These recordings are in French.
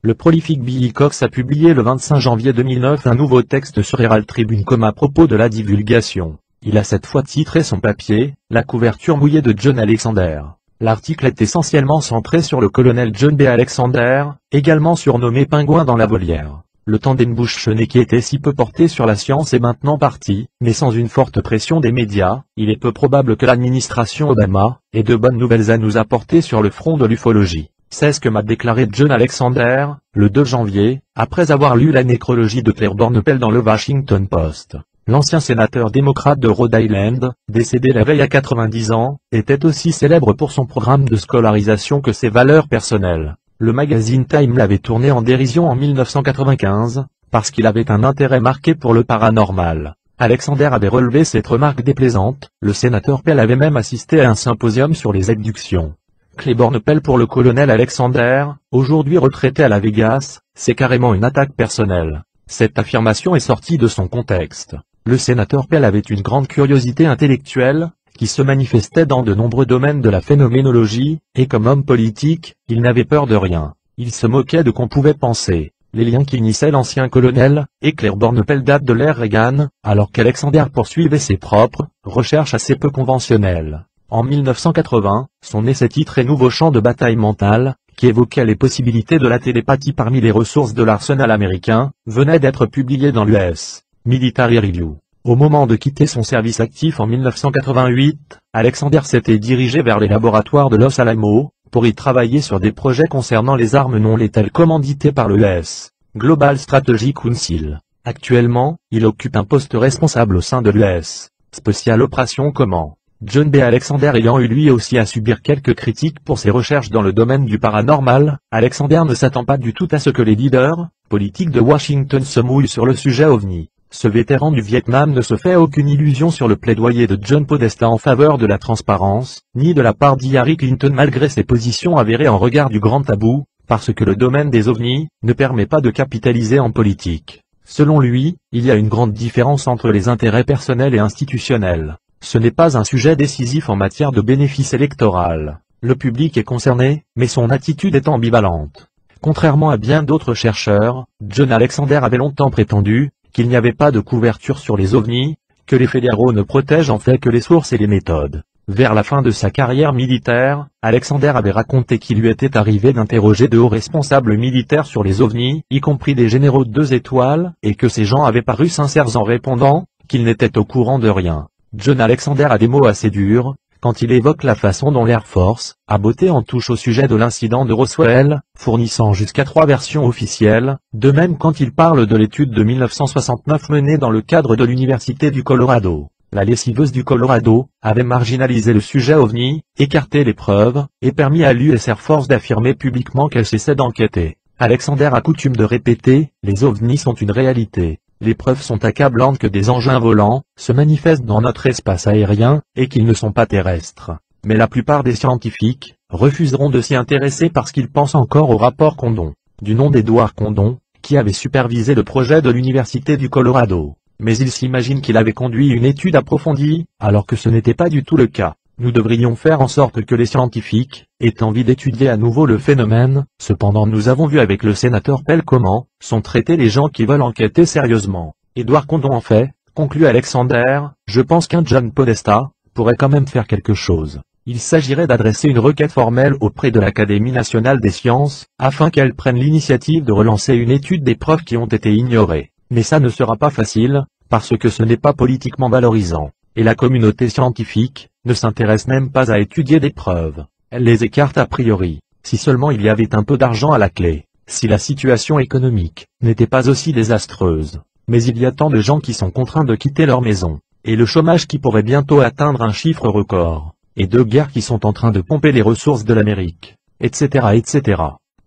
Le prolifique Billy Cox a publié le 25 janvier 2009 un nouveau texte sur Herald Tribune à propos de la divulgation. Il a cette fois titré son papier « La couverture mouillée de John Alexander ». L'article est essentiellement centré sur le colonel John B. Alexander, également surnommé Pingouin dans la volière. Le tandem Bush-Cheney qui était si peu porté sur la science est maintenant parti, mais sans une forte pression des médias, il est peu probable que l'administration Obama ait de bonnes nouvelles à nous apporter sur le front de l'ufologie. C'est ce que m'a déclaré John Alexander, le 2 janvier, après avoir lu la nécrologie de Claire Bornepel dans le Washington Post. L'ancien sénateur démocrate de Rhode Island, décédé la veille à 90 ans, était aussi célèbre pour son programme de scolarisation que ses valeurs personnelles. Le magazine Time l'avait tourné en dérision en 1995, parce qu'il avait un intérêt marqué pour le paranormal. Alexander avait relevé cette remarque déplaisante, le sénateur Pell avait même assisté à un symposium sur les abductions. Claiborne Pell pour le colonel Alexander, aujourd'hui retraité à la Vegas, c'est carrément une attaque personnelle. Cette affirmation est sortie de son contexte. Le sénateur Pell avait une grande curiosité intellectuelle, qui se manifestait dans de nombreux domaines de la phénoménologie, et comme homme politique, il n'avait peur de rien. Il se moquait de qu'on pouvait penser. Les liens qui unissaient l'ancien colonel et Claiborne Pell datent de l'ère Reagan, alors qu'Alexander poursuivait ses propres recherches assez peu conventionnelles. En 1980, son essai titré Nouveau champ de bataille mentale, qui évoquait les possibilités de la télépathie parmi les ressources de l'arsenal américain, venait d'être publié dans l'US Military Review. Au moment de quitter son service actif en 1988, Alexander s'était dirigé vers les laboratoires de Los Alamos, pour y travailler sur des projets concernant les armes non létales commandités par le US Global Strategy Council. Actuellement, il occupe un poste responsable au sein de l'US Special Operations Command. John B. Alexander ayant eu lui aussi à subir quelques critiques pour ses recherches dans le domaine du paranormal, Alexander ne s'attend pas du tout à ce que les leaders politiques de Washington se mouillent sur le sujet OVNI. Ce vétéran du Vietnam ne se fait aucune illusion sur le plaidoyer de John Podesta en faveur de la transparence, ni de la part d'Hillary Clinton malgré ses positions avérées en regard du grand tabou, parce que le domaine des OVNI ne permet pas de capitaliser en politique. Selon lui, il y a une grande différence entre les intérêts personnels et institutionnels. Ce n'est pas un sujet décisif en matière de bénéfice électoral. Le public est concerné, mais son attitude est ambivalente. Contrairement à bien d'autres chercheurs, John Alexander avait longtemps prétendu qu'il n'y avait pas de couverture sur les ovnis, que les fédéraux ne protègent en fait que les sources et les méthodes. Vers la fin de sa carrière militaire, Alexander avait raconté qu'il lui était arrivé d'interroger de hauts responsables militaires sur les ovnis, y compris des généraux de 2 étoiles, et que ces gens avaient paru sincères en répondant qu'ils n'étaient au courant de rien. John Alexander a des mots assez durs, quand il évoque la façon dont l'Air Force a botté en touche au sujet de l'incident de Roswell, fournissant jusqu'à 3 versions officielles, de même quand il parle de l'étude de 1969 menée dans le cadre de l'Université du Colorado. La lessiveuse du Colorado avait marginalisé le sujet OVNI, écarté les preuves, et permis à l'US Air Force d'affirmer publiquement qu'elle cessait d'enquêter. Alexander a coutume de répéter, les OVNIs sont une réalité. Les preuves sont accablantes que des engins volants se manifestent dans notre espace aérien, et qu'ils ne sont pas terrestres. Mais la plupart des scientifiques refuseront de s'y intéresser parce qu'ils pensent encore au rapport Condon, du nom d'Edward Condon, qui avait supervisé le projet de l'Université du Colorado. Mais ils s'imaginent qu'il avait conduit une étude approfondie, alors que ce n'était pas du tout le cas. Nous devrions faire en sorte que les scientifiques aient envie d'étudier à nouveau le phénomène, cependant nous avons vu avec le sénateur Pell comment sont traités les gens qui veulent enquêter sérieusement. Edward Condon en fait, conclut Alexander, je pense qu'un John Podesta pourrait quand même faire quelque chose. Il s'agirait d'adresser une requête formelle auprès de l'Académie nationale des sciences, afin qu'elle prenne l'initiative de relancer une étude des preuves qui ont été ignorées. Mais ça ne sera pas facile, parce que ce n'est pas politiquement valorisant. Et la communauté scientifique ne s'intéresse même pas à étudier des preuves. Elle les écarte a priori. Si seulement il y avait un peu d'argent à la clé. Si la situation économique n'était pas aussi désastreuse. Mais il y a tant de gens qui sont contraints de quitter leur maison. Et le chômage qui pourrait bientôt atteindre un chiffre record. Et de guerres qui sont en train de pomper les ressources de l'Amérique. Etc. etc.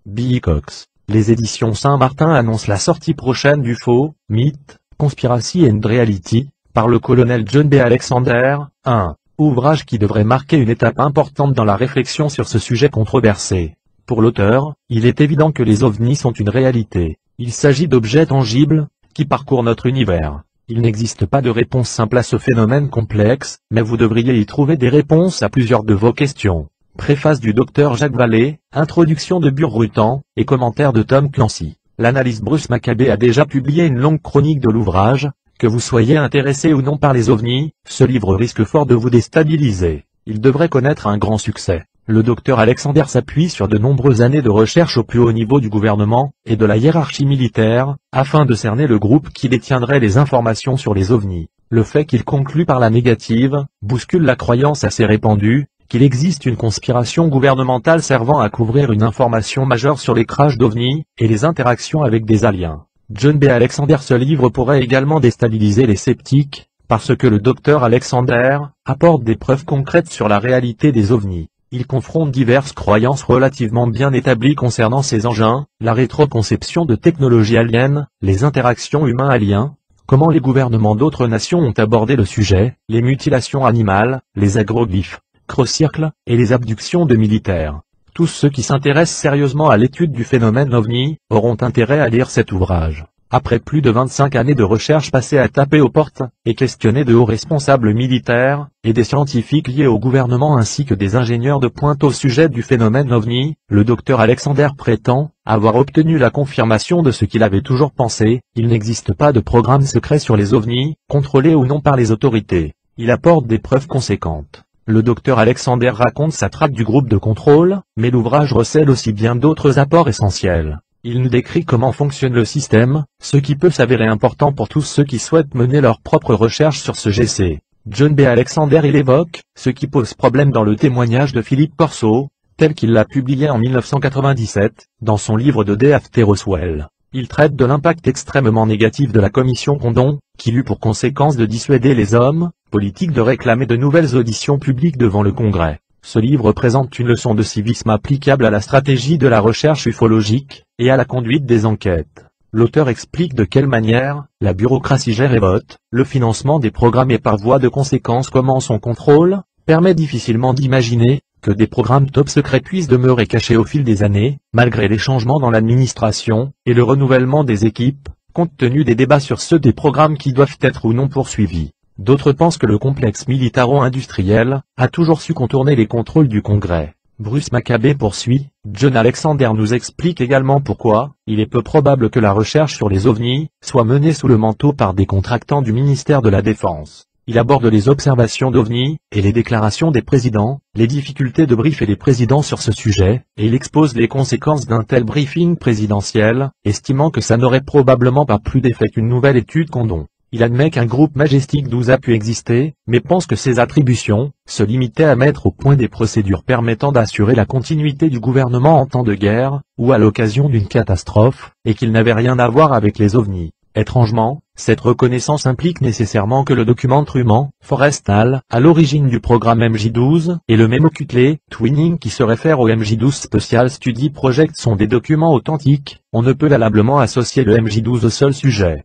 Billy Cox. Les éditions Saint-Martin annoncent la sortie prochaine du Faux, Mythe, Conspiracy and Reality, par le colonel John B. Alexander, un ouvrage qui devrait marquer une étape importante dans la réflexion sur ce sujet controversé. Pour l'auteur, il est évident que les ovnis sont une réalité. Il s'agit d'objets tangibles, qui parcourent notre univers. Il n'existe pas de réponse simple à ce phénomène complexe, mais vous devriez y trouver des réponses à plusieurs de vos questions. préface du Dr Jacques Vallée, introduction de Burrutan, et commentaire de Tom Clancy. L'analyste Bruce Maccabée a déjà publié une longue chronique de l'ouvrage. Que vous soyez intéressé ou non par les ovnis, ce livre risque fort de vous déstabiliser. Il devrait connaître un grand succès. Le docteur Alexander s'appuie sur de nombreuses années de recherche au plus haut niveau du gouvernement et de la hiérarchie militaire, afin de cerner le groupe qui détiendrait les informations sur les ovnis. Le fait qu'il conclut par la négative bouscule la croyance assez répandue qu'il existe une conspiration gouvernementale servant à couvrir une information majeure sur les crashs d'ovnis et les interactions avec des aliens. John B. Alexander. Ce livre pourrait également déstabiliser les sceptiques, parce que le docteur Alexander apporte des preuves concrètes sur la réalité des ovnis. Il confronte diverses croyances relativement bien établies concernant ces engins, la rétroconception de technologies aliens, les interactions humains-aliens, comment les gouvernements d'autres nations ont abordé le sujet, les mutilations animales, les agroglyphes, crocircles, et les abductions de militaires. Tous ceux qui s'intéressent sérieusement à l'étude du phénomène OVNI auront intérêt à lire cet ouvrage. Après plus de 25 années de recherche passées à taper aux portes et questionner de hauts responsables militaires et des scientifiques liés au gouvernement ainsi que des ingénieurs de pointe au sujet du phénomène OVNI, le docteur Alexander prétend avoir obtenu la confirmation de ce qu'il avait toujours pensé: il n'existe pas de programme secret sur les ovnis, contrôlés ou non par les autorités. Il apporte des preuves conséquentes. Le docteur Alexander raconte sa traque du groupe de contrôle, mais l'ouvrage recèle aussi bien d'autres apports essentiels. Il nous décrit comment fonctionne le système, ce qui peut s'avérer important pour tous ceux qui souhaitent mener leurs propres recherches sur ce GC. John B. Alexander. Il évoque ce qui pose problème dans le témoignage de Philippe Corso, tel qu'il l'a publié en 1997, dans son livre de D.F.T. Roswell. Il traite de l'impact extrêmement négatif de la commission Condon, qui eut pour conséquence de dissuader les hommes politiques de réclamer de nouvelles auditions publiques devant le Congrès. Ce livre présente une leçon de civisme applicable à la stratégie de la recherche ufologique et à la conduite des enquêtes. L'auteur explique de quelle manière la bureaucratie gère et vote le financement des programmes et par voie de conséquence comment son contrôle permet difficilement d'imaginer que des programmes top secrets puissent demeurer cachés au fil des années, malgré les changements dans l'administration et le renouvellement des équipes, compte tenu des débats sur ceux des programmes qui doivent être ou non poursuivis. D'autres pensent que le complexe militaro-industriel a toujours su contourner les contrôles du Congrès. Bruce Maccabée poursuit, John Alexander nous explique également pourquoi il est peu probable que la recherche sur les ovnis soit menée sous le manteau par des contractants du ministère de la Défense. Il aborde les observations d'ovnis et les déclarations des présidents, les difficultés de briefer les présidents sur ce sujet, et il expose les conséquences d'un tel briefing présidentiel, estimant que ça n'aurait probablement pas plus d'effet qu'une nouvelle étude Condon. Il admet qu'un groupe Majestic 12 a pu exister, mais pense que ses attributions se limitaient à mettre au point des procédures permettant d'assurer la continuité du gouvernement en temps de guerre, ou à l'occasion d'une catastrophe, et qu'il n'avait rien à voir avec les ovnis. Étrangement, cette reconnaissance implique nécessairement que le document Truman, Forrestal, à l'origine du programme MJ-12, et le mémo Cutley, Twinning qui se réfère au MJ-12 Special Study Project sont des documents authentiques. On ne peut valablement associer le MJ-12 au seul sujet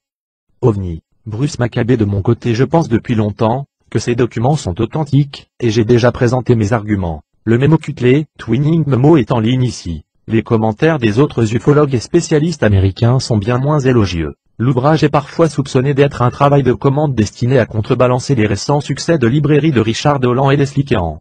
OVNI. Bruce Maccabée. De mon côté, je pense depuis longtemps que ces documents sont authentiques, et j'ai déjà présenté mes arguments. Le mémo Cutley, Twinning Memo est en ligne ici. Les commentaires des autres ufologues et spécialistes américains sont bien moins élogieux. L'ouvrage est parfois soupçonné d'être un travail de commande destiné à contrebalancer les récents succès de librairie de Richard Dolan et Leslie Kean.